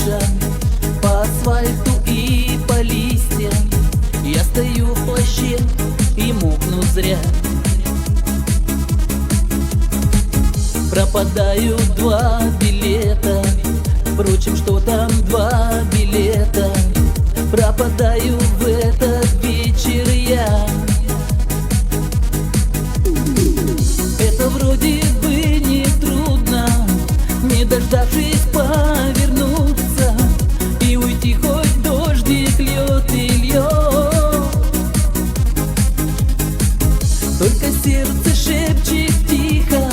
дыша по асфальту и по листьям. Я стою в плаще и мокну зря. Пропадают 2 билета. Впрочем, что там 2 билета? Пропадаю в этот вечер я. Это вроде бы не трудно, не дождавшись повернуться и уйти, хоть дождик льет и льет. Только сердце шепчет тихо: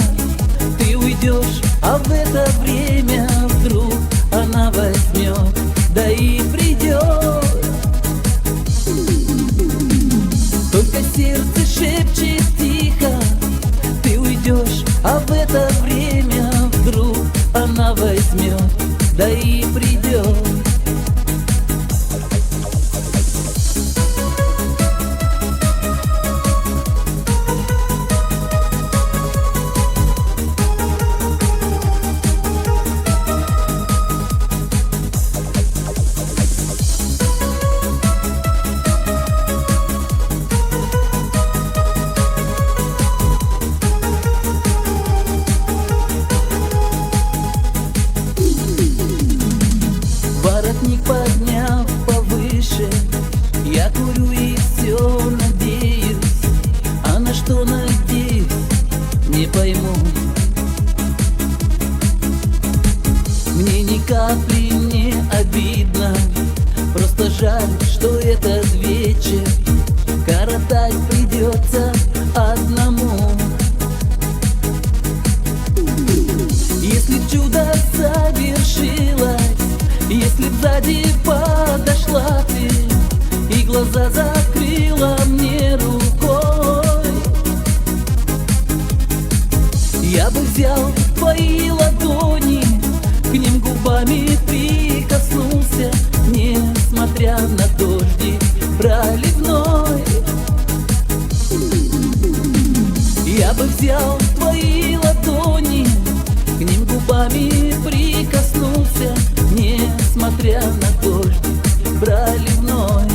ты уйдешь, а в это время вдруг она возьмет, да и придет. Только сердце шепчет тихо: ты уйдешь, а в это время вдруг она возьмет, да и придет. Воротник подняв повыше, я курю и все надеюсь. А на что надеюсь, не пойму. Мне ни капли не обидно, просто жаль, что этот вечер коротать придется одному. Если б чудо совершилось, если б сзади подошла ты и глаза закрыла мне рукой, я бы взял твои ладони, к ним губами прикоснулся, несмотря на дождик проливной. Я бы взял твои ладони, к ним губами прикоснулся, несмотря на дождь проливной.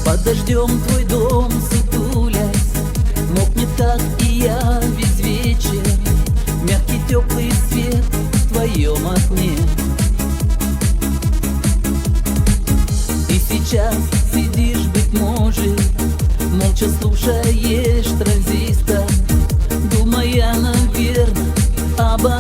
Под дождем твой дом сутулясь, мокнет так и я весь вечер. Мягкий теплый свет в твоем окне. И сейчас сидишь, быть может, молча слушаешь транзистор, думая, наверное, обо